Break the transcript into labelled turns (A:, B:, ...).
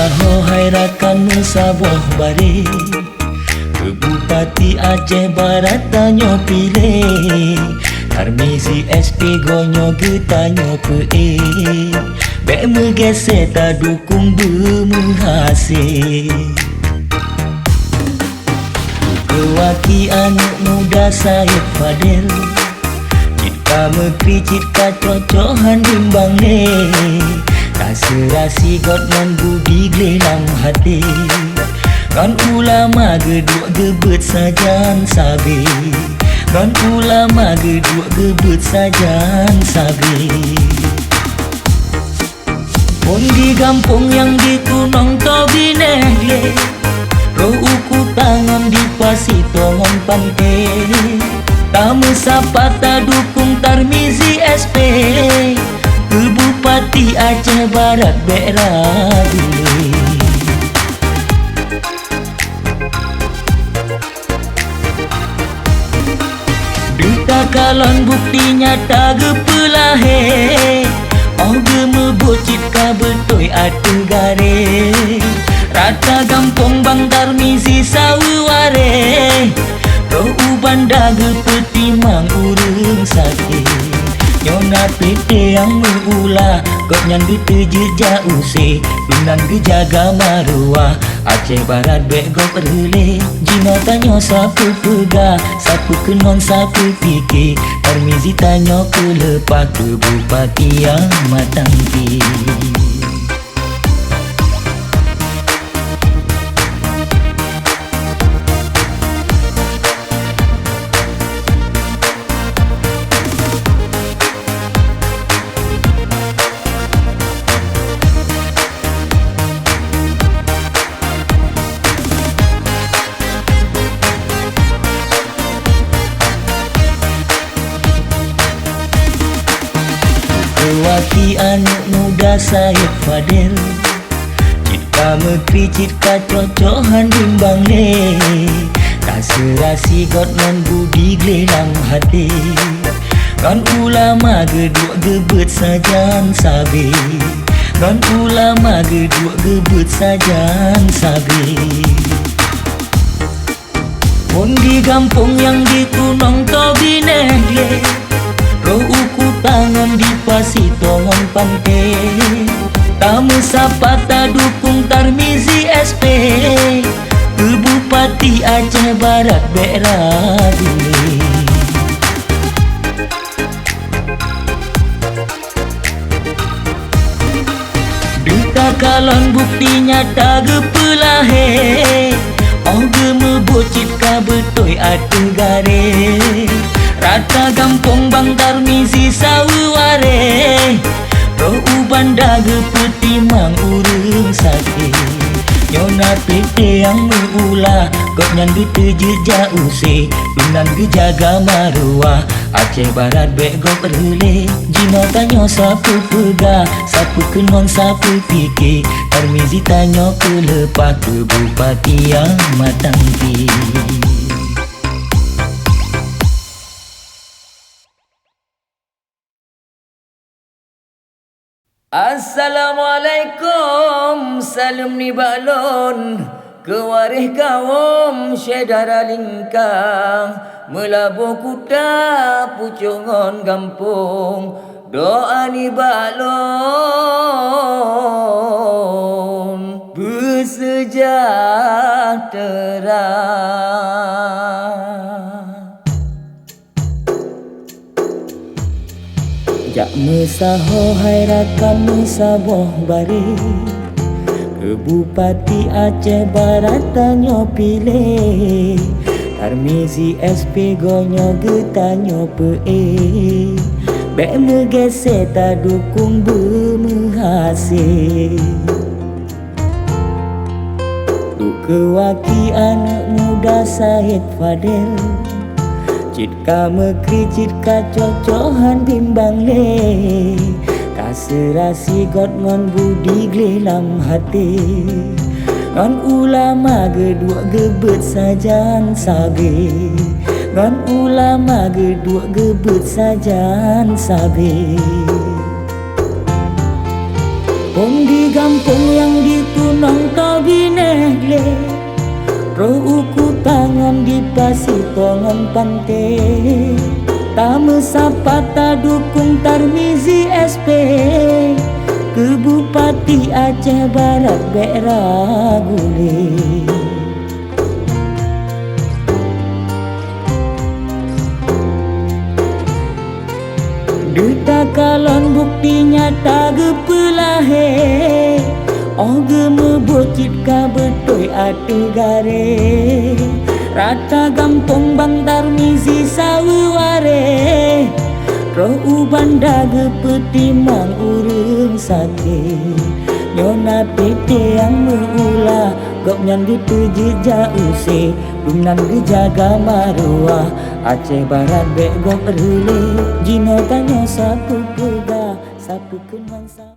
A: saho hairakan saboh bare ke Bupati Aceh Barat tanyo pilih Tarmizi SP gonyo getanyo pe Bek megese ta dukung bermenghasil Kewaki anak muda Syed Fadil Cipta mekri cipta cocohan bimbang ne Kaserasi god nan budi glelam hati Kan ulama gedua gebet sajan sabi Kan ulama gedua gebet sajan sabi Pun di kampung yang ditunong tobi negle Roh uku tangan di pasi tongon pantai Tamu sapata dukung Tarmizi SP ke Bupati Aceh Barat Beradili Duta kalon bukti nyata gepelahe Oh gemebocit ka betoi atu gare Rata gampong bang Tarmizi sawuare Roh uban dagu peti mang urung sakit Nyona pete yang mengula Kok nyan diteje jause Pinang gejaga maruah Aceh Barat bego perle Jino tanyo sapu pega Sapu kenon sapu fikir Tarmizi tanyo kelepah ke Bupati yang matang pi Kewaki anak muda Syed Fadil Cipta mekri cipta cocohan bimbang ne Kaserasi god nan budi glelam hati Kan ulama gedua gebet sajan sabi Kan ulama gedua gebet sajan sabi Pun di kampung yang ditunong tobi negle Roh uku tangan di pasi tongon pantai Tamu sapata dukung Tarmizi SP ke Bupati Aceh Barat Beradili Duta kalon bukti nyata gepelahe Oh gemebocit ka betoi atu gare Rata gampong bang Tarmizi sawuare Roh uban dagu peti mang urung sakit Nyona pete yang mengula Kok nyan diteje jause Pinang gejaga maruah Aceh Barat bego perle Jino tanyo sapu pega Sapu kenon sapu fikir Tarmizi tanyo kelepah ke Bupati yang matang pi Assalamualaikum, salam ni balon Kewarih kawom syedara lingkang Melabuh kuda pucungon gampung Doa ni balon bersejahtera Jak mesaho hairakan saboh bare ke Bupati Aceh Barat tanyo pilih Tarmizi SP gonyo getanyo pe Bek megese ta dukung bermenghasil Tu kewaki anak muda Syed Fadil Cipta mekri cipta cocohan bimbang ne Kaserasi god ngon budi glelam hati Ngon ulama gedua gebet sajan sabi Ngon ulama gedua gebet sajan sabi Pun di kampung yang ditunong ngon pante Tame sapata dukung Tarmizi SP ke Bupati Aceh Barat Bek Gule. Duta kalon bukti nyata gepelahe Oge mebocit ka betoi ate gare Rata gampong Bang Tarmizi sawuare Roh uban daga petimang urung sake Nyona pete yang meula Gok nyan dituju jause Dumnan gejaga maruah Aceh Barat bek gok rule Jino tanya sapu pega Sapu kenang sapu